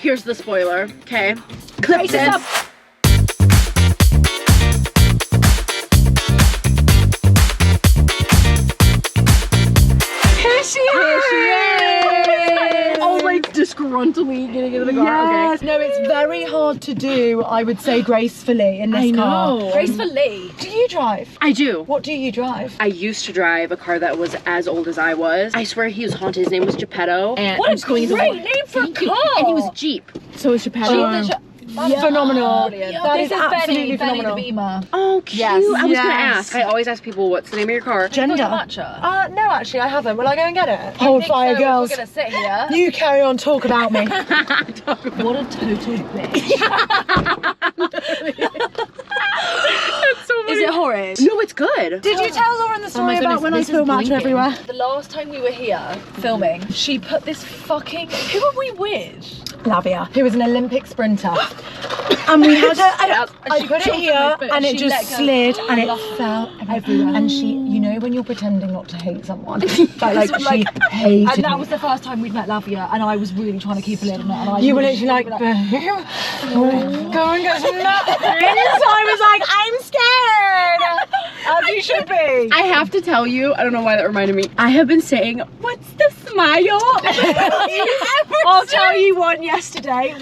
Here's the spoiler, okay? Clip this. Up. Here she is! Oh, like disgruntly getting into the car. Yes. Okay. No, it's very hard to do, I would say, gracefully in this car. Gracefully. Do you drive? I do. What do you drive? I used to drive a car that was as old as I was. I swear he was haunted. His name was Geppetto. And What a great name for a car! And he was Jeep. So is Geppetto. Phenomenal. Brilliant. That This is absolutely Benny phenomenal. the Beamer. Oh, cute. Yes. I was gonna Yes. ask. I always ask people, what's the name of your car? Gender. Matcha. No, actually, I haven't. Will I go and get it? Hold fire, girls. We're gonna sit here. You carry on, talk about me. What a total bitch. That's so funny. Is it horrid? No, it's good. Did you tell Lauren the story goodness, about when I this is spill matcha blinking. everywhere? The last time we were here filming, she put this fucking. Who are we with? Lavia, who was an Olympic sprinter. And we had her, and I she put it jumped on here, my foot, and it she let just go. slid, and it Oh, fell everywhere. And she, you know when you're pretending not to hate someone, but like she hated And that me. was the first time we'd met Lavia, and I was really trying to keep a lid on it. And I You were really literally like, should go and get some nuts. So I was like, I'm scared. As you should be. I have to tell you, I don't know why that reminded me. I have been saying, what's the smile? I'll tell you one yesterday. I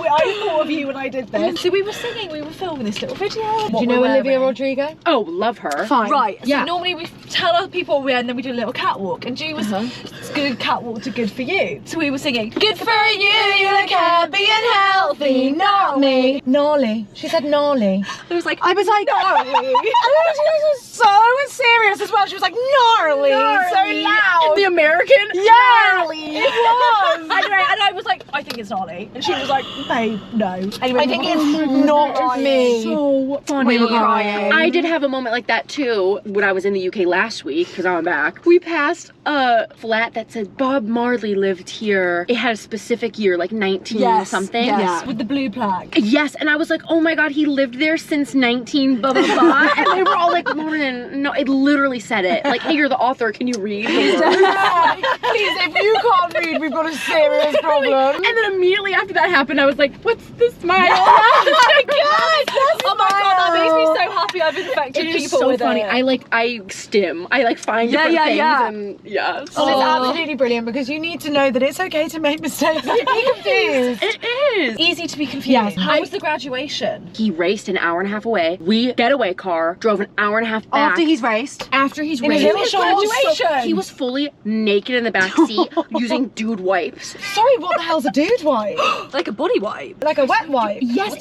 thought of you when I did this. So we were singing, we were filming this little video. Do you know Olivia Rodrigo? Oh, love her. Fine. Right, so Yeah. normally we tell other people we're and then we do a little catwalk. And G was it's good catwalk to good for you. So we were singing, good for you, you look happy and healthy, not me. Gnarly. She said gnarly. It was like, I was like, gnarly. And then she was so serious as well. She was like, gnarly. So loud. The American? Gnarly. It was. anyway, and I was like, I think it's gnarly. And she was like, babe, no. Anyway, I think it's not me. So funny. We were crying. I did have a moment like that too when I was in the UK last week, because I'm back. We passed a flat that said Bob Marley lived here. It had a specific year, like 19 something. Yes, with the blue plaque. Yes, and I was like, oh my god, he lived there since 19 blah blah blah. And they were all like, Lauren, no, it literally said it. Like, hey, you're the author, can you read? Please, if you can't read, we've got a serious problem. And then immediately after that happened, I was like, what's the smile? Oh my god, that makes me so happy I've infected It people is so with funny. it. I stim. I like find different things and yes. Well, it's absolutely brilliant because you need to know that it's okay to make mistakes and be confused. It is. Easy to be confused. Yes. How was the graduation? He raced an hour and a half away. We getaway car drove an hour and a half back. After he's raced. After he's In his raced. little shorts. Graduation. He was fully naked in the back seat using dude wipes. Sorry, what the hell's a dude wipe? Like a body wipe. Like a wet wipe? Yes,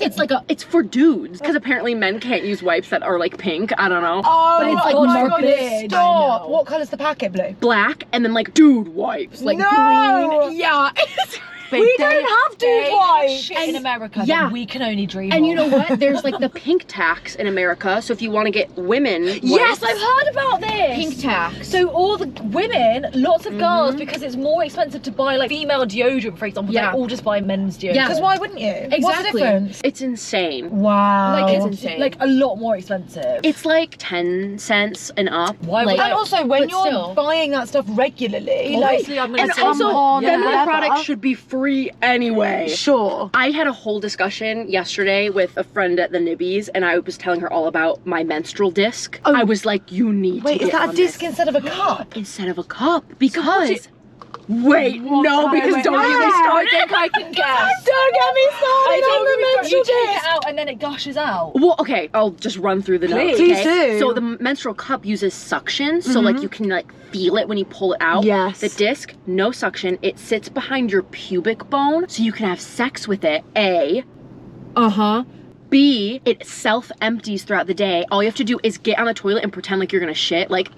it's for dudes because apparently men can't use wipes that are like pink. I don't know. Oh, but it's like my god, morbid. stop. I know. What colour's the packet, blue? black and then like dude wipes, like No. green. Yeah. We don't have dude wipes. Shit in America Yeah. that we can only dream And you of. know what? There's like the pink tax in America. So if you want to get women Yes, wipes, I've heard about this. pink tax. So all the women, lots of girls, because it's more expensive to buy like female deodorant, for example, Yeah. they all just buy men's deodorant. Yeah. Because why wouldn't you? Exactly. What's the difference? It's insane. Wow. Like It's it's insane. like a lot more expensive. It's like 10 cents and up. Why would like, I- and also, when but you're still. buying that stuff regularly, like, Obviously, I'm gonna And say also, tampon, then the whatever. product should be free anyway. sure. I had a whole discussion yesterday with a friend at the Nibbies, and I was telling her all about my menstrual disc. Oh. I was like, you need Wait, to is get that a on disc this. instead of a cup? Instead of a cup? Because... Wait, no, because Wait, don't get me I started. think I can guess. Don't get me started on the You menstrual take disc. it out and then it gushes out. Well, okay, I'll just run through the notes. Please okay? do. So the menstrual cup uses suction, so like you can like feel it when you pull it out. Yes. The disc, no suction. It sits behind your pubic bone, so you can have sex with it. A. B, it self-empties throughout the day. All you have to do is get on the toilet and pretend like you're gonna shit, like,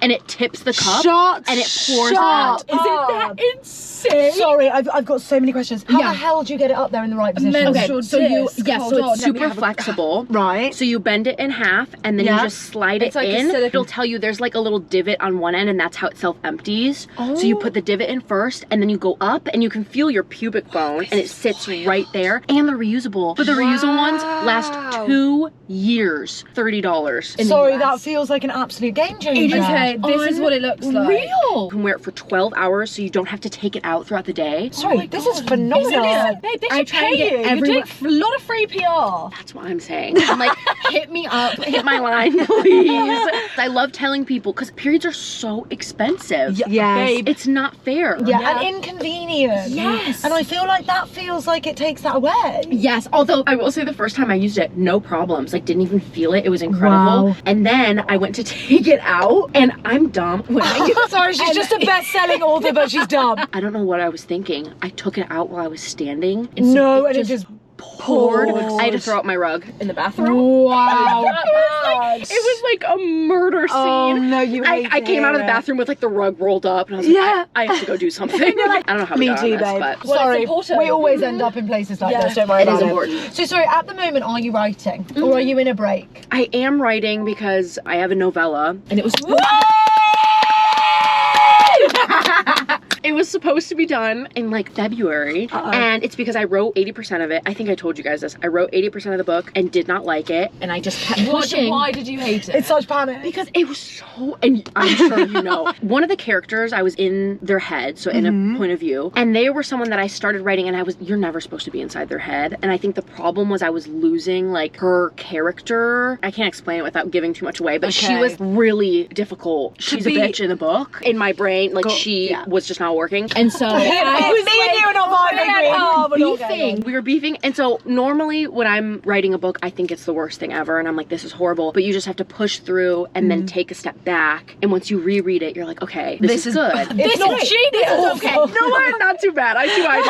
and it tips the cup, Shut and it pours shut out. Is it that insane? Sorry, I've got so many questions. How the hell do you get it up there in the right position? Okay, so you, disc. yeah, Hold so on, it's let me super have a- flexible. Right. So you bend it in half and then you Yeah. just slide it It's like a in. silicone. It'll tell you there's like a little divot on one end and that's how it self-empties. So you put the divot in first and then you go up and you can feel your pubic bone and it sits right there. And they're reusable. But the reusable ones Last 2 years, $30 in Sorry, the that US. feels like an absolute game changer. Okay, this is what it looks like. Real. You can wear it for 12 hours so you don't have to take it out throughout the day. Sorry, this is phenomenal. Babe, they I should try pay to get you. You're everyone- doing a lot of free PR. That's what I'm saying. I'm like, hit me up, hit my line, please. I love telling people because periods are so expensive. Yes. Babe. It's not fair. Yeah, and inconvenient. Yes. And I feel like that feels like it takes that away. Yes, although I will say the first time I used it, no problems. Like, didn't even feel it. It was incredible. Wow. And then I went to take it out, and I'm dumb. When I use Sorry, she's just a best-selling author, but she's dumb. I don't know what I was thinking. I took it out while I was standing. And so No, and it just poured. I had to throw out my rug in the bathroom. Wow. It was like a murder scene. Oh, no, you hate I came out of the it. bathroom with like the rug rolled up, and I was like, Yeah. I have to go do something. I don't know how we Me got too, on this, babe. but Well, Sorry, it's important. we always end up in places like Yeah. this. Don't worry It is about important. So sorry, at the moment, are you writing? Or are you in a break? I am writing because I have a novella, and it was it was supposed to be done in like February, and it's because I wrote 80% of it. I think I told you guys this. I wrote 80% of the book and did not like it, and I just kept pushing. Why did you hate it? It's such panic. Because it was so, and I'm sure you know, one of the characters, I was in their head, so in a point of view, and they were someone that I started writing, and you're never supposed to be inside their head, and I think the problem was I was losing like her character. I can't explain it without giving too much away, but she was really difficult. She's a bitch in the book. In my brain, like she was just not working, and so Me and you are not vibing. we were beefing, and so normally when I'm writing a book, I think it's the worst thing ever, and I'm like, this is horrible, but you just have to push through and then take a step back, and once you reread it, you're like, okay, this is good. This is genius. Okay, no, not too bad. I see what I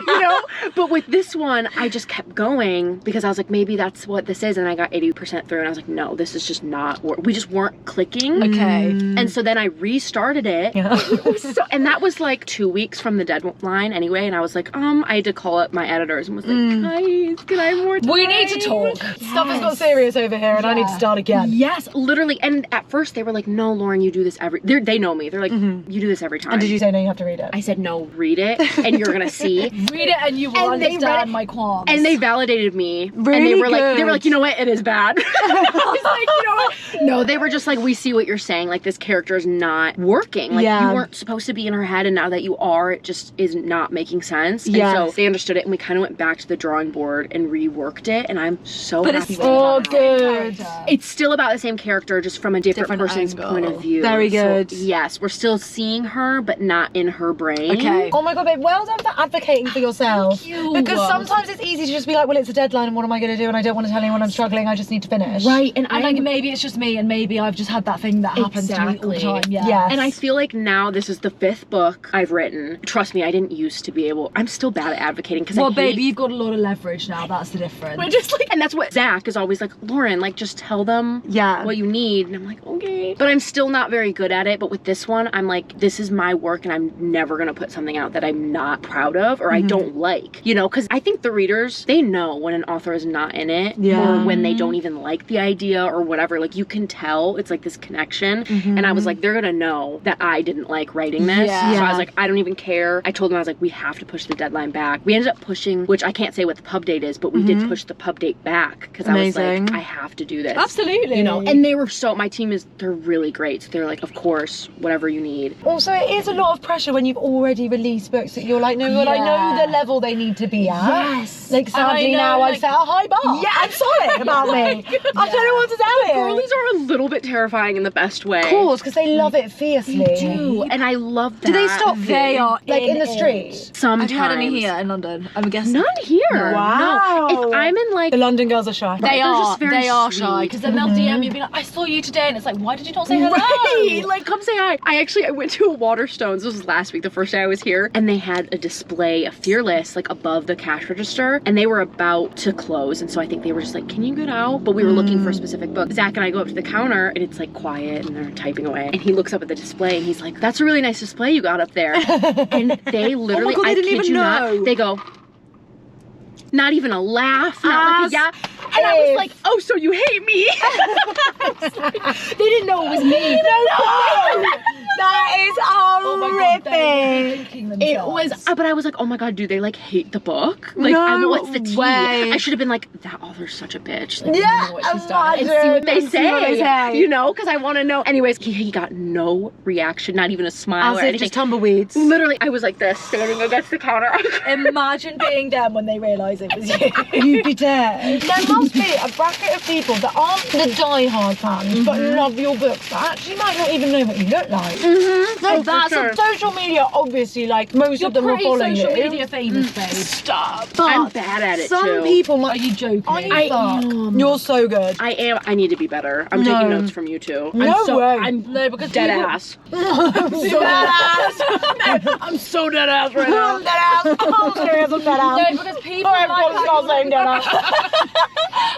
do, you know? But with this one, I just kept going because I was like, maybe that's what this is, and I got 80% through, and I was like, no, this is just not, we just weren't clicking. Okay. And so then I restarted it, and that was like 2 weeks from the deadline anyway, and I was like, I had to call up my editors and was like, guys, can I have more time? We need to talk. Stuff has got serious over here, and I need to start again. Yes, literally. And at first they were like, no, Lauren, you do this they know me. They're like, you do this every time. And did you say no, you have to read it? I said, no, read it, and you're gonna see. Read it and you will And they read understand it, my qualms. And they validated me. And Really they were good. like, you know what, it is bad. I was like, you know what? No, they were just like, we see what you're saying. Like, this character is not working. Like, you weren't supposed to be in her head, and now that you are, it just is not making sense. And so they understood it, and we kind of went back to the drawing board and reworked it, and I'm so happy with it. Oh, good. It's still about the same character, just from a different person's angle. point of view. Very good. So, yes, we're still seeing her, but not in her brain. Okay. Oh my god, babe, well done for advocating for yourself. Thank you. Because sometimes it's easy to just be like, well, it's a deadline, and what am I going to do? And I don't want to tell anyone I'm struggling, I just need to finish. Right, and And like maybe it's just me, and maybe I've just had that thing that happens to me all the time. Yeah. Yes. And I feel like now this is the 5th book I've written. Trust me, I didn't used to be able. I'm still bad at advocating because Well, baby, you've got a lot of leverage now. That's the difference. We're just like, and that's what Zach is always like, Lauren, like, just tell them what you need. And I'm like, okay. But I'm still not very good at it. But with this one, I'm like, this is my work, and I'm never gonna put something out that I'm not proud of or I don't like. You know, because I think the readers, they know when an author is not in it, or when they don't even like the idea or whatever. Like, you can tell it's like this connection. And I was like, they're gonna know that I didn't like writing this. Yeah. So I was like, I don't even care. I told them, I was like, we have to push the deadline back. We ended up pushing, which I can't say what the pub date is, but we did push the pub date back because I was like, I have to do this. Absolutely. You know, and they were my team they're really great. So they're like, of course, whatever you need. Also, it is a lot of pressure when you've already released books that you're like, no, but I know the level they need to be at. Yes. Like, sadly now I've set a high bar. Yeah. I'm sorry about me. I don't know what to tell you. Girlies are a little bit terrifying in the best way. Of course, because they love it fiercely. They do, and I love that. Do they stop They are like in the it. street? Sometimes. Have you had any here in London? I'm guessing. None here. Wow. No. If I'm in like, The London girls are shy. They they're are. just very They are sweet. shy because then they'll DM you, be like, "I saw you today," and it's like, "Why did you not say hello?" Right, like, come say hi. I went to a Waterstones, this was last week, the first day I was here, and they had a display of Fearless like above the cash register, and they were about to close, and so I think they were just like, can you get out? But we were looking for a specific book. Zach and I go up to the counter, and it's like quiet, and they're typing away, and he looks up at the display, and he's like, that's a really nice display you got up there. And they literally, God, they I didn't kid even you know. not, they go, not even a laugh, not like a yeah. And I was like, oh, so you hate me? They didn't know it was me. That is horrific. It was, but I was like, oh my god, do they like hate the book? Like, what's the tea? way. I should have been like, that author's such a bitch. Like, Yeah, you know what she's done. And see what they say, you know, because I want to know. Anyways, he got no reaction, not even a smile or anything. Just tumbleweeds. Literally, I was like this, standing against the counter. Imagine being them when they realise it was you. You'd be dead. There must be a bracket of people that aren't the die-hard fans, but love your books, that actually might not even know what you look like. No, that's sure. social media, obviously, like, most of them will follow you. social media famous, babe. Stop. But I'm bad at it, some too. people might... Are you joking? I am. You're so good. I am. I need to be better. I'm taking notes from you, too. No way. I'm because dead people- ass. I'm so dead ass. I'm so dead ass right now. I'm dead ass. I'm serious, I'm dead ass. No, because people I'm like not saying dead ass.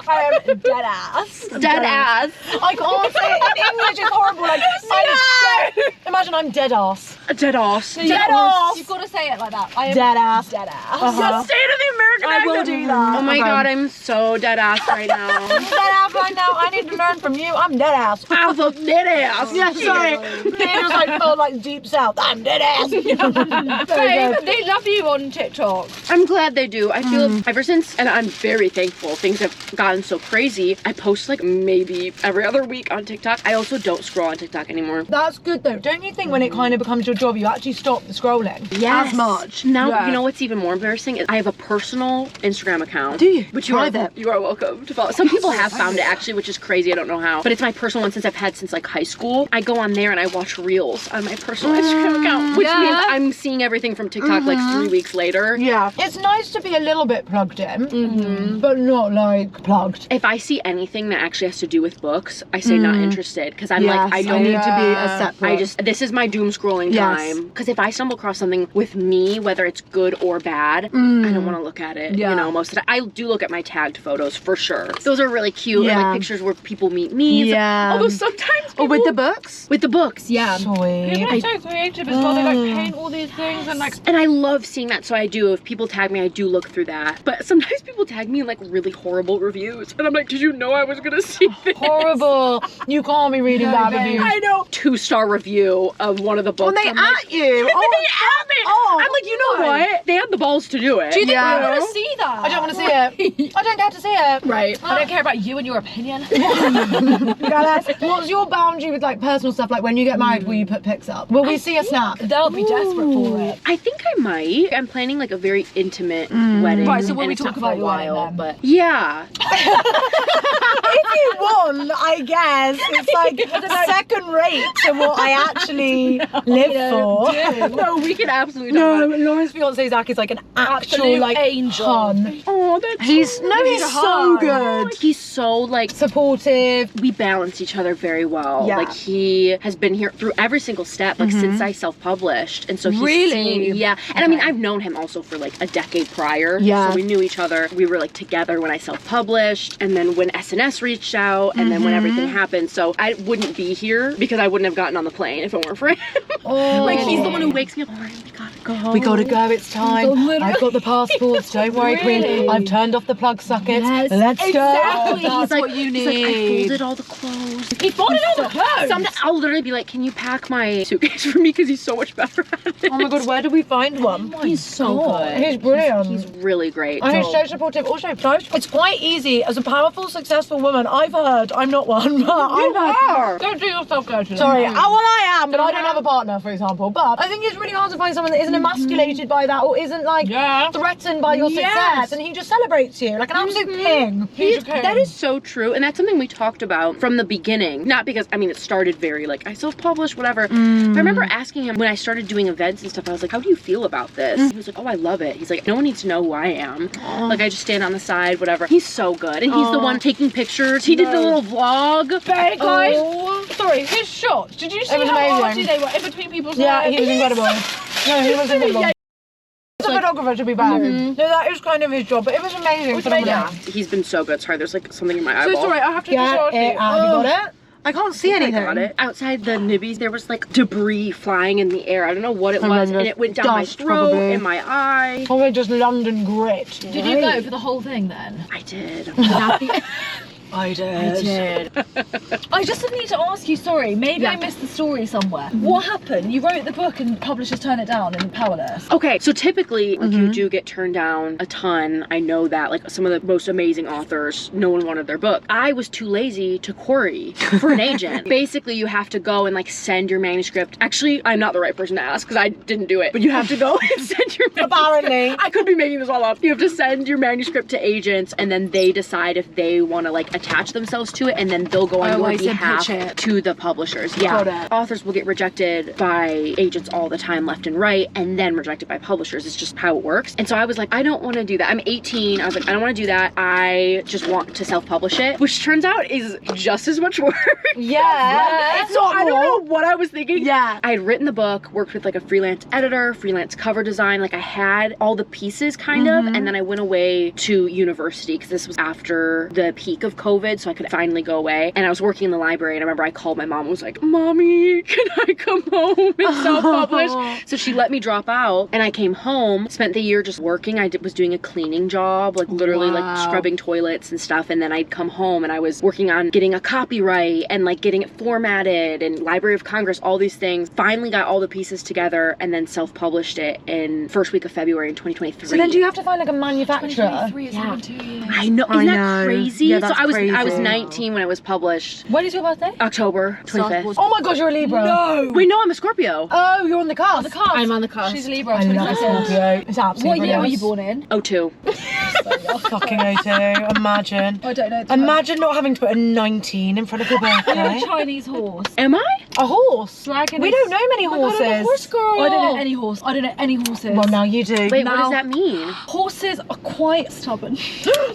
I am dead ass. Dead ass. I can't say it in English, it's horrible. Like, imagine I'm dead ass. Dead ass. Dead ass. You've got to say it like that. I am Dead ass. dead ass. Just say it in the American I will accent. do that. Oh my Okay. god, I'm so dead ass right now. I'm dead ass right now. I need to learn from you. I'm dead ass. I'm so dead ass. Yeah, sorry. They just like felt like deep south. I'm dead ass. Babe, they love you on TikTok. I'm glad they do. I feel ever since, and I'm very thankful, things have gotten so crazy. I post like maybe every other week on TikTok. I also don't scroll on TikTok anymore. That's good though. Don't you think when it kind of becomes your job, you actually stop the scrolling? Yes. As much. Now, Yeah. you know what's even more embarrassing is I have a personal Instagram account. Do you? Which Private? you are welcome to follow. Some people have found it actually, which is crazy. I don't know how. But it's my personal one since I've had since like high school. I go on there and I watch reels on my personal Instagram account, which means I'm seeing everything from TikTok like 3 weeks later. Yeah. It's nice to be a little bit plugged in, but not like plugged. If I see anything that actually has to do with books, I say not interested because I'm like, I don't need to be a separate. This is my doom scrolling Yes. time. Because if I stumble across something with me, whether it's good or bad, I don't want to look at it. Yeah. You know, most of the time. I do look at my tagged photos for sure. Those are really cute. Yeah. Or like pictures where people meet me. Yeah. Although sometimes people, Or with the books? With the books, yeah. Sweet. People are so creative as well. They like paint all these things and like. And I love seeing that, so I do. If people tag me, I do look through that. But sometimes people tag me in like really horrible reviews, and I'm like, did you know I was gonna see this? Horrible. You can't be reading bad reviews. I know. 2-star review of one of the books. When they I'm like, at you. they at me. Oh, I'm like, you know what? They had the balls to do it. Do you think Yeah. I want to see that? I don't want to see it. I don't care to see it. Right. I don't care about you and your opinion. What's your boundary with like personal stuff? Like when you get married, will you put pics up? Will we see a snap? They'll be desperate for it. I think I might. I'm planning like a very intimate wedding. Right, so will and we it's talk not for about a your wedding while, then? but yeah. If you won, I guess it's like second rate to what I actually live for. No, we can absolutely No, talk about it. Lauren's fiance Zach is like an actual Absolute like angel. hun. Oh, that's He's so he's so good. He's so like Supportive. we balance each other very well. Yeah. Like he has been here through every single step, like since I self-published, and so he's Really? seen, yeah. And I mean, I've known him also for like a decade prior. Yeah. So we knew each other. We were like together when I self-published, and then when SNS reached out, and then when everything happened. So I wouldn't be here because I wouldn't have gotten on the plane if it weren't for him. Oh. Like he's the one who wakes me up. Lauren, we gotta go. We gotta go, it's time. I've got the passports, don't worry, Queen. I've turned off the plug sockets. Yes, Let's exactly. go. He's like, what you he's like, I need. folded all the clothes. He folded all the clothes. Sometimes I'll literally be like, can you pack my suitcase for me? Because he's so much better at it. Oh my god, where do we find one? He's so good. He's brilliant. He's really great. And he's so supportive. Also, it's quite easy as a powerful, successful woman. I've heard, I'm not one, but I've heard. Don't do yourself dirty. Sorry, well I am, but I don't have a partner, for example. But I think it's really hard to find someone that isn't emasculated by that or isn't like threatened by your success, and he just celebrates you like an absolute king. He's a king. That is so true, and that's something we talked about from the beginning. Not because, I mean, it started very like, I self-published, whatever. But I remember asking him when I started doing events and stuff, I was like, how do you feel about this? He was like, oh, I love it. He's like, no one needs to know who I am. Like, I just stand on the side, whatever. He's so good, and he's the one taking pictures. He did the little vlog. Hey guys, sorry, his shots. Did you see was how amazing. arty they were in between people's Yeah, legs? he was incredible. No, he was incredible. He's a photographer, to be fair. No, that is kind of his job, but it was amazing. Yeah, he's been so good. Sorry, there's like something in my eyeball. So sorry, I have to just ask you. Have you got it? I can't see I anything. got it. Outside the nibbies, there was like debris flying in the air. I don't know what it was, and it went down my Dust, throat, probably. in my eye. Probably just London grit. Did you go for the whole thing then? I did. I did. I did. I just need to ask you, sorry, maybe I missed the story somewhere. What happened? You wrote the book and publishers turned it down in Powerless. Okay, so typically, like, you do get turned down a ton. I know that, like, some of the most amazing authors, no one wanted their book. I was too lazy to query for an agent. Basically, you have to go and, like, send your manuscript. Actually, I'm not the right person to ask because I didn't do it, but you have to go and send your manuscript. Apparently. I could be making this all up. You have to send your manuscript to agents, and then they decide if they want to, like, attach themselves to it, and then they'll go on your behalf to the publishers. Yeah. Authors will get rejected by agents all the time, left and right, and then rejected by publishers. It's just how it works. And so I was like, I don't want to do that. I'm 18. I was like, I don't want to do that. I just want to self-publish it, which turns out is just as much work. Yeah. So I don't know what I was thinking. Yeah. I had written the book, worked with like a freelance editor, freelance cover design. Like I had all the pieces kind of, and then I went away to university because this was after the peak of COVID, so I could finally go away. And I was working in the library, and I remember I called my mom and was like, Mommy, can I come home and self-publish? So she let me drop out, and I came home, spent the year just working. I was doing a cleaning job, like literally like scrubbing toilets and stuff, and then I'd come home and I was working on getting a copyright and like getting it formatted and Library of Congress, all these things. Finally got all the pieces together and then self-published it in first week of February in 2023. So then do you have to find like a manufacturer? 2023 is having 2 years. I know, isn't that crazy? Yeah, so that's I was crazy. 19 when it was published. When is your birthday? October 25th. Oh my gosh, you're a Libra. No. Wait, no, I'm a Scorpio. Oh, you're on the cusp. The cast. I'm on the cusp. She's a Libra. I love 22nd. Scorpio. It's absolutely What year were brilliant. you born in? 02. Fucking O2. Imagine. I don't know. Imagine not having to put a 19 in front of your You're a birthday. Chinese horse. Am I? A horse. Dragon. We don't know many horses. I'm a horse girl. I don't know any horse. I don't know any horses. Well, now you do. Wait, what Now- does that mean? Horses are quite stubborn.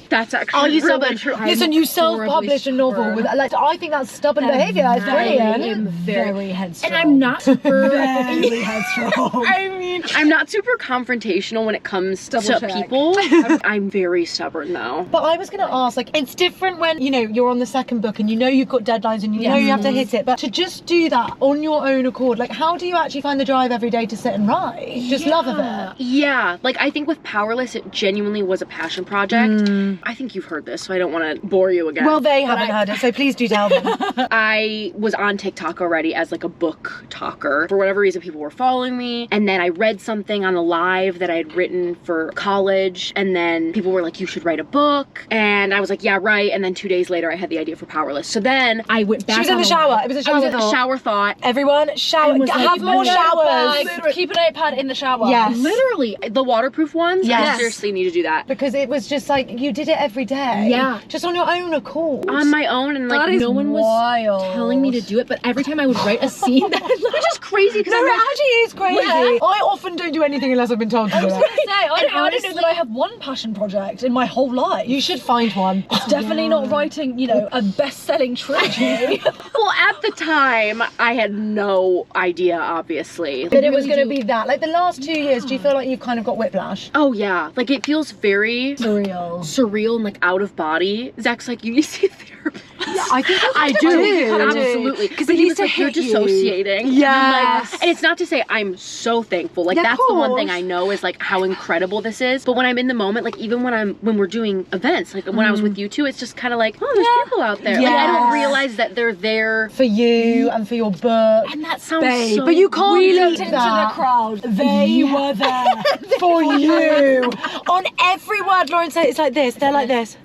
That's actually Are you really stubborn? true. Listen, you self-published a novel with, like, I think that's stubborn behaviour. That's I brilliant. am very headstrong. And I'm not super very headstrong. I mean, I'm not super confrontational when it comes Double to check. people. I'm very stubborn though. But I was going to ask, like, it's different when, you know, you're on the second book and you know you've got deadlines and you know you have to hit it. But to just do that on your own accord, like, how do you actually find the drive every day to sit and write? Just love of it. Yeah, like I think with Powerless, it genuinely was a passion project. I think you've heard this, so I don't want to bore you again. Well, they haven't heard it, so please do tell them. I was on TikTok already as like a book talker. For whatever reason, people were following me. And then I read something on a live that I had written for college. And then people were like, you should write a book. And I was like, yeah, right. And then 2 days later, I had the idea for Powerless. So then I went back. She was in the shower. It was a shower I was in the shower thought. Everyone, shower. was like, Have more showers. Keep a notepad in the shower. Yes. Literally, the waterproof ones. Yes. I seriously need to do that. Because it was just like, you did it every day. Yeah. Just on your own accord. On my own, and That like is no one was wild. telling me to do it, but every time I would write a scene, that was just crazy because No, I'm it like, actually is crazy. Yeah. I often don't do anything unless I've been told to do it. I don't honestly- know that I have one passion project in my whole life. You should find one. It's definitely not writing, you know, a best-selling trilogy. well, at the time, I had no idea, obviously. That it was going to be that. Like the last 2 years, do you feel like you've kind of got whiplash? Oh yeah, like it feels very Surreal. surreal and like out of body. Zach's like, you need to see a therapist. Yeah, I think I do, absolutely. Because But he was like, you're dissociating. Yes. Like, and it's not to say I'm so thankful. Like Yeah, of that's the one thing course. I know is like how incredible this is. But when I'm in the moment, like even when we're doing events, like when I was with you two, it's just kind of like, oh, there's people out there. Like I don't Yes. realize that they're there. For you and for your book. And that sounds Babe, so but you can't We do looked into the that. crowd. They were there. For you. On every word Lauren said, it's like this. They're like this.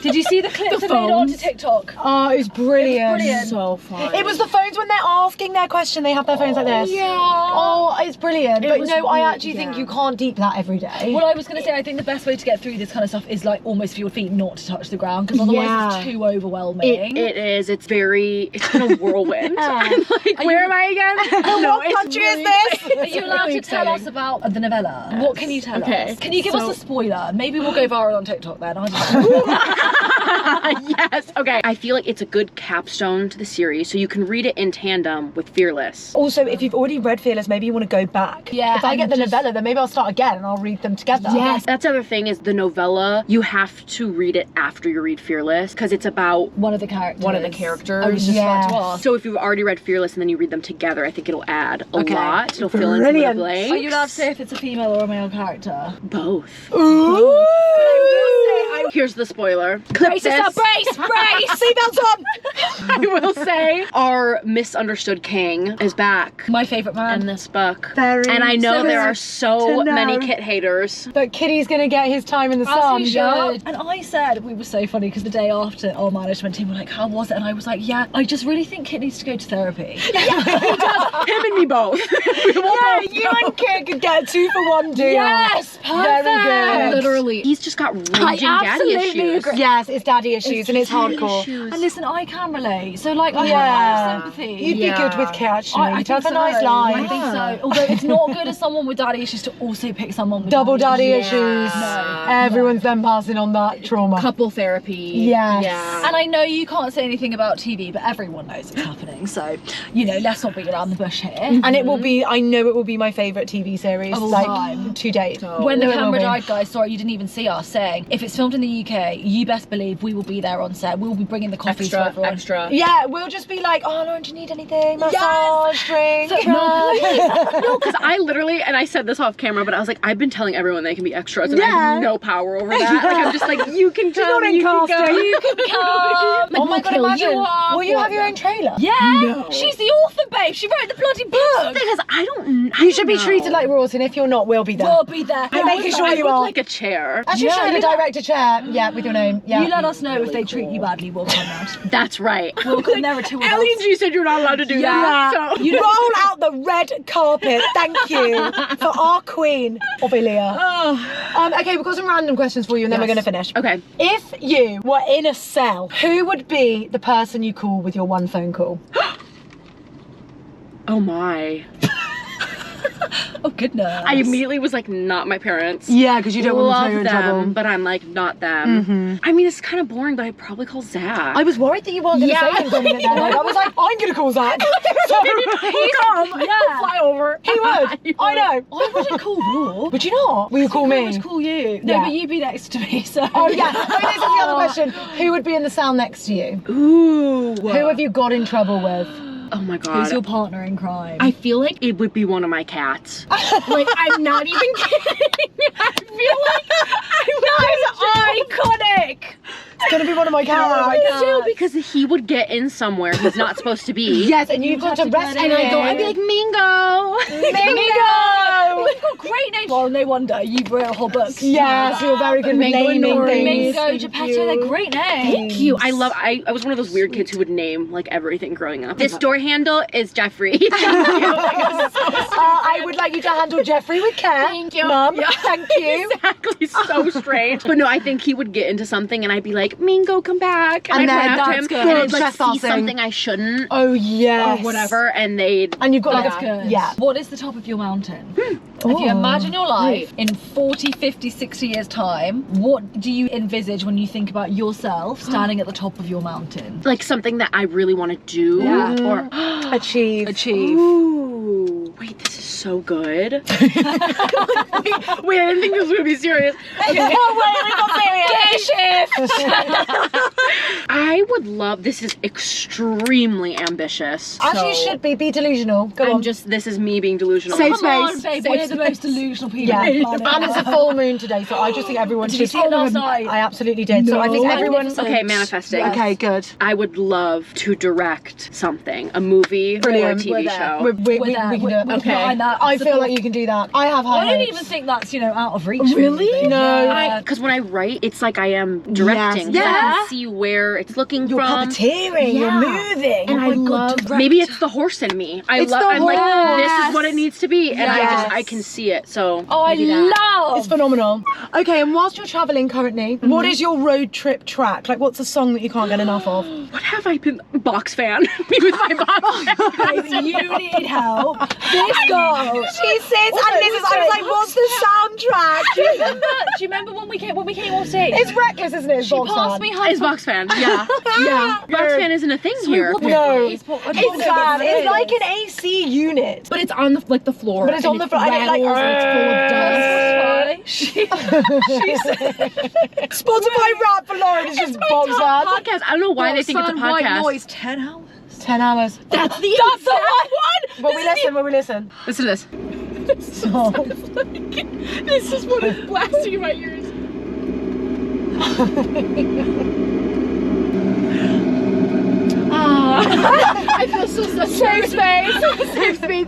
Did you see the clips that made it onto TikTok? Oh, it was brilliant. brilliant. so fun. It was the phones when they're asking their question, they have their phones like this. Yeah. Oh, it's brilliant. But was no, I really- actually think yeah. you can't deep that every day. Well, I was going to say, I think the best way to get through this kind of stuff is like almost for your feet not to touch the ground, because otherwise Yeah. it's too overwhelming. It is. It's very. It's been a whirlwind. I'm like, where am I again? No, What country is this? Are you allowed to tell us about the novella? What can you tell Okay. us? Can you give So- us a spoiler? Maybe we'll go viral on TikTok then. I don't know. Yes. Okay. I feel like it's a good capstone to the series, so you can read it in tandem with Fearless. Also, if you've already read Fearless, maybe you want to go back. Yeah, If I and get the just- novella, then maybe I'll start again and I'll read them together. Yes. That's the other thing is the novella. You have to read it after you read Fearless because it's about. One of the characters. One of the characters. I was just about to ask. So if you've already read Fearless and then you read them together, I think it'll add a lot. It'll fill in some of the Brilliant. blanks. Are you allowed to say if it's a female or a male character? Both. Ooh. Here's the spoiler. Brace yourself, brace! Seatbelts on! I will say our misunderstood king is back My favourite man. in this book. Very And I know there are to so know. many Kit haters. But Kitty's gonna get his time in the sun. As he should. And I said, we were so funny because the day after our management team were like, how was it? And I was like, yeah, I just really think Kit needs to go to therapy. He does. Him and me both. Yeah, you and Kit could get a 2-for-1 deal. Yes, perfect. Very good. Literally. He's just got raging daddy issues. agree. Yes, it's daddy issues and it's hardcore. Issues. And listen, I can relate. So like, I Yeah. have sympathy. You'd be good with Kit actually. I You'd think have a nice life. I think so. Although it's not good as someone with daddy issues to also pick someone with Double daddy issues. issues. No. Everyone's then passing on that trauma. Couple therapy. Yes. Yeah. And I know you can't say anything about TV, but everyone knows it's happening. So, you know, let's not beat around the bush here. And it will be, I know it will be my favourite TV series, Of all like time. to date. When the It will camera be. died, guys, sorry, you didn't even see us saying, if it's filmed in the UK, you best believe we will be there on set. We'll be bringing the coffees for everyone. Extra. Yeah, we'll just be like, oh, Lauren, do you need anything? Massage, drink. No, because I literally, and I said this off camera, but I was like, I've been telling everyone they can be extras, and I have no power over that. Like, I'm just like, you can come, not in you can casting. go. You can come. Oh my god, We'll kill imagine. you off. Will you have your own trailer? Yeah, No. she's the author, babe. She wrote the bloody book. Because I don't. You should be treated like royalty, and if you're not, we'll be there. We'll be there. I'm making sure I you would are. like a chair. Actually, Yeah, show you the director chair. Yeah, with your name. Yeah. You let us know if they treat you badly. We'll come round. That's right. We'll come there at 2 o'clock. Ellie and G said you're not allowed to do that. So. You roll out the red carpet. Thank you for our queen, Ophelia. Okay, we've got some random questions for you, and then we're going to finish. Okay. If you were in a cell, who would be the person you call with your one phone call? Oh my. Oh, goodness. I immediately was like, not my parents. Yeah, because you don't want Love to tell you in them, trouble. but I'm like, not them. I mean, it's kind of boring, but I'd probably call Zach. I was worried that you weren't going to say him for a minute there. Like, I was like, I'm going to call Zach. So he'll come. Yeah. He'll fly over. He would. I know. I wouldn't call Raw. Would you not? Will you call I me? would call you. No, Yeah. but you'd be next to me, so. Oh yeah. So this is the other question. Who would be in the cell next to you? Ooh. Who have you got in trouble with? Oh my god. Who's your partner in crime? I feel like it would be one of my cats. Like, I'm not even kidding. I feel like iconic. It's gonna be one of my cats. too, because he would get in somewhere he's not supposed to be. Yes, and you've got to rescue And him. I'd be like, Mingo. Mingo. We've got great names. Well, no wonder you wrote a whole book. Yes, you're very good with Mango and naming Nori. things. Mingo, Geppetto, they're great names. Thank you. I was one of those weird kids who would name like everything growing up. This door handle is Jeffrey. I would like you to handle Jeffrey with care. Thank you. Mum. Yeah. Thank you. Exactly, so strange. But no, I think he would get into something and I'd be like, Mingo, come back. And I'd then run after that's him good. and I'd like see Trespassing. something I shouldn't Oh yes. or whatever, and they'd And you've got That's like good. yeah. What is the top of your mountain? If Ooh. you imagine your life in 40, 50, 60 years time, what do you envisage when you think about yourself standing at the top of your mountain? like something that I really want to do Yeah. or Achieve. Ooh, wait, this is so good. Wait, I didn't think this was gonna be serious. I would love, this is extremely ambitious. As so you should be delusional. Go on. this is me being delusional. Safe Come on, space. babe, Safe we're the most delusional people Yeah, on the planet. and it's a full moon today, so I just think everyone Did should. you see it last night? I absolutely did. So I think No. everyone. Okay, manifesting. Yes. Okay, good. I would love to direct something, a movie Brilliant. or a We're TV there. show. We there. can do it. We're Okay. behind that. I feel like you can do that. I have high I don't hopes. even think that's, you know, out of reach. Really? No. Yeah. Because when I write, it's like I am directing. Yes. I Yeah. can see where it's looking You're from. puppeteering. You're Yeah. moving. And Oh I my God, love, direct. maybe it's the horse in me. It's the I'm like, this horse. is what it needs to be. And Yes. I can see it. So Oh, I maybe that. love. It's phenomenal. Okay, and whilst you're travelling currently, what is your road trip track? Like, what's a song that you can't get enough of? What have I been? Box fan. Me with my box fan. You need help. This girl. She sits and listens. I was like, what's the soundtrack? Do you remember when we came off stage? It's reckless, isn't it? It's She Box passed Fan. me half. It's box fan. Yeah. Yeah. Box fan isn't a thing here. No, It's it's bad. It's like an AC unit. But it's on the the floor. But it's on the floor. And it's like, Spotify rap for Lauren is just Box Fan. podcast. I don't know why they think it's a podcast. Noise 10 hours. 10 hours. That's the one. But we listen. Listen to this. Oh. This is what is blasting in my ears. I feel so safe space. Safe space.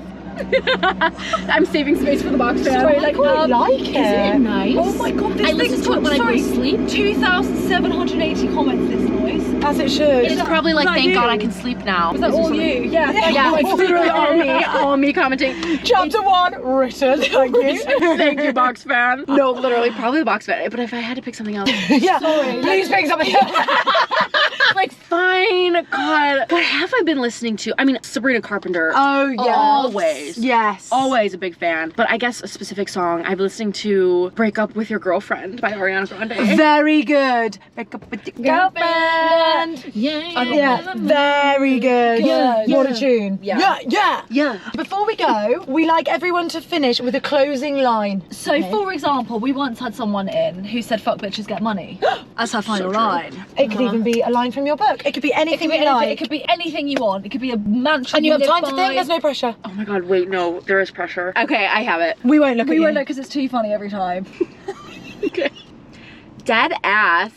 I'm saving space for the box fan. Sorry, like, I like it. Isn't it nice? Oh my god, this I listen to it when I go to sleep. 2,780 comments this noise. As it should. It's probably like, thank God I can sleep now. Was that all you? Yeah. Yeah, it's literally all me commenting. Chapter 1 written. Thank you. Thank you, box fan. No, literally, probably the box fan. But if I had to pick something else, Yeah. Sorry. Please pick something. like, fine. God, what have I been listening to? I mean, Sabrina Carpenter. Oh, yes. Always. Yes. Always a big fan. But I guess a specific song, I've been listening to Break Up With Your Girlfriend by Ariana Grande. Very good. Break up with your girlfriend. Yeah, very good. Yeah. What a tune. Yeah. Yeah. Before we go, we like everyone to finish with a closing line. So, for example, we once had someone in who said, "Fuck bitches, get money." As her final true. line. It could even be a line from your book. It could be anything you like. It could be anything you want. It could be a mansion. And you have live time to by. think, there's no pressure. Oh my God, wait, no, there is pressure. Okay, I have it. We won't look at We you. won't know because it's too funny every time. Okay. Dead ass.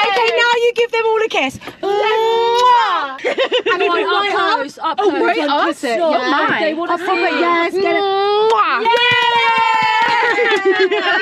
Okay, now you give them all a kiss. Mwah! I mean, up close, up close. Right up? Opposite, Not yeah. mine. They want to see it. Yes, get it. Mwah. Yeah!